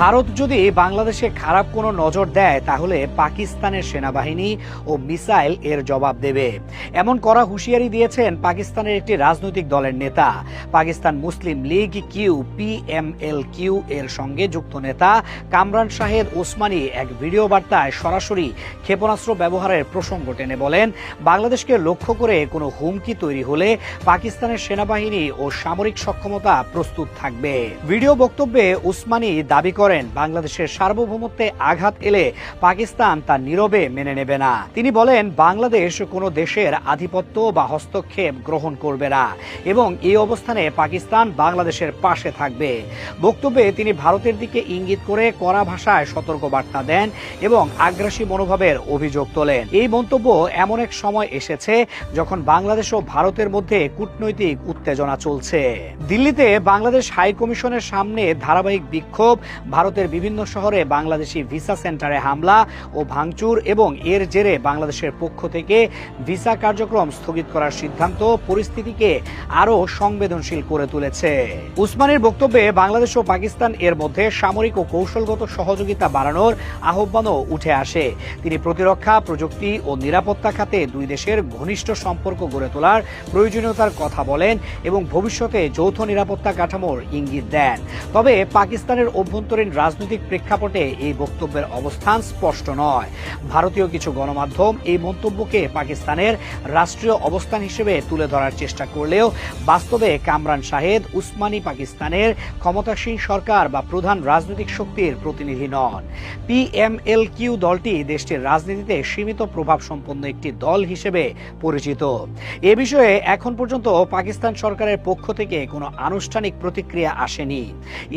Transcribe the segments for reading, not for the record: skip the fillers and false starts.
ভারত যদি বাংলাদেশে খারাপ কোনো নজর দেয় তাহলে পাকিস্তানের সেনাবাহিনী ও মিসাইল এর জবাব দেবে, এমন কড়া হুঁশিয়ারি দিয়েছেন পাকিস্তানের একটি রাজনৈতিক দলের নেতা। পাকিস্তান মুসলিম লীগ কিউ PMLQ এর সঙ্গে যুক্ত নেতা কামরান শাহেদ ওসমানী এক ভিডিও বার্তায় সরাসরি ক্ষেপণাস্ত্র ব্যবহারের প্রসঙ্গ টেনে বলেন, বাংলাদেশকে লক্ষ্য করে কোনো হুমকি তৈরি হলে পাকিস্তানের সেনাবাহিনী ও সামরিক সক্ষমতা প্রস্তুত থাকবে। ভিডিও বক্তব্যে ওসমানী দাবি করেন, বাংলাদেশের সার্বভৌমত্বে আঘাত এলে পাকিস্তান তা নীরবে মেনে নেবে না। তিনি বলেন, বাংলাদেশ কোনো দেশের আধিপত্য বা হস্তক্ষেপ গ্রহণ করবে না এবং এই অবস্থানে পাকিস্তান বাংলাদেশের পাশে থাকবে। বক্তব্যে তিনি ভারতের দিকে ইঙ্গিত করে কড়া ভাষায় সতর্কবার্তা দেন এবং আগ্রাসী মনোভাবের অভিযোগ তোলেন। এই মন্তব্য এমন এক সময় এসেছে যখন বাংলাদেশ ও ভারতের মধ্যে কূটনৈতিক উত্তেজনা চলছে। দিল্লিতে বাংলাদেশ হাই কমিশনের সামনে ধারাবাহিক বিক্ষোভ, ভারতের বিভিন্ন শহরে বাংলাদেশি ভিসা সেন্টারে হামলা ও ভাঙচুর এবং এর জেরে বাংলাদেশের পক্ষ থেকে ভিসা কার্যক্রম স্থগিত করার সিদ্ধান্ত পরিস্থিতিকে আরও সংবেদনশীল করে তুলেছে। উসমানীর বক্তব্যে বাংলাদেশ ও পাকিস্তান এর মধ্যে সামরিক ও কৌশলগত সহযোগিতা বাড়ানোর আহ্বানও উঠে আসে। তিনি প্রতিরক্ষা, প্রযুক্তি ও নিরাপত্তা খাতে দুই দেশের ঘনিষ্ঠ সম্পর্ক গড়ে তোলার প্রয়োজনীয়তার কথা বলেন এবং ভবিষ্যতে যৌথ নিরাপত্তা কাঠামোর ইঙ্গিত দেন। তবে পাকিস্তানের অভ্যন্তরীণ রাজনৈতিক প্রেক্ষাপটে এই বক্তব্যের অবস্থান স্পষ্ট নয়। ভারতীয় কিছু গণমাধ্যম এই মন্তব্যকে পাকিস্তানের রাষ্ট্রীয় অবস্থান হিসেবে তুলে ধরার চেষ্টা করলেও বাস্তবে কামরান শাহেদ উসমানী পাকিস্তানের ক্ষমতাসীন সরকার বা প্রধান রাজনৈতিক শক্তির প্রতিনিধি নন। PMLQ দলটি দেশটির রাজনীতিতে সীমিত প্রভাব সম্পন্ন একটি দল হিসেবে পরিচিত। এ বিষয়ে এখন পর্যন্ত পাকিস্তান সরকারের পক্ষ থেকে কোনো আনুষ্ঠানিক প্রতিক্রিয়া আসেনি।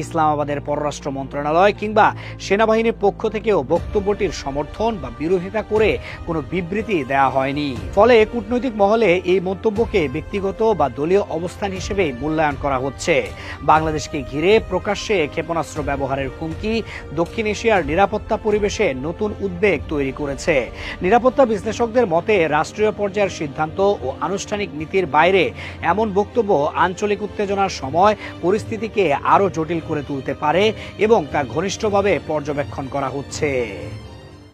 ইসলামাবাদের পররাষ্ট্র মন্ত্রণালয় কিংবা সেনাবাহিনীর পক্ষ থেকেও বক্তব্যটির সমর্থন বা বিরোধিতা করে কোনো বিবৃতি দেওয়া হয়নি। ফলে কূটনৈতিক মহলে এই মন্তব্যকে ব্যক্তিগত বা দলীয় অবস্থান হিসেবে মূল্যায়ন করা হচ্ছে। বাংলাদেশকে ঘিরে প্রকাশ্যে ক্ষেপণাস্ত্র ব্যবহারের হুমকি দক্ষিণ এশিয়ার নিরাপত্তা পরিবেশে নতুন উদ্বেগ তৈরি করেছে। নিরাপত্তা বিশ্লেষকদের মতে রাষ্ট্রীয় পর্যায়ের সিদ্ধান্ত ও আনুষ্ঠানিক নীতির বাইরে এমন বক্তব্য আঞ্চলিক উত্তেজনার সময় পরিস্থিতিকে আরও জটিল করে তুলতে পারে এবং তা ঘনিষ্ঠভাবে পর্যবেক্ষণ করা হচ্ছে।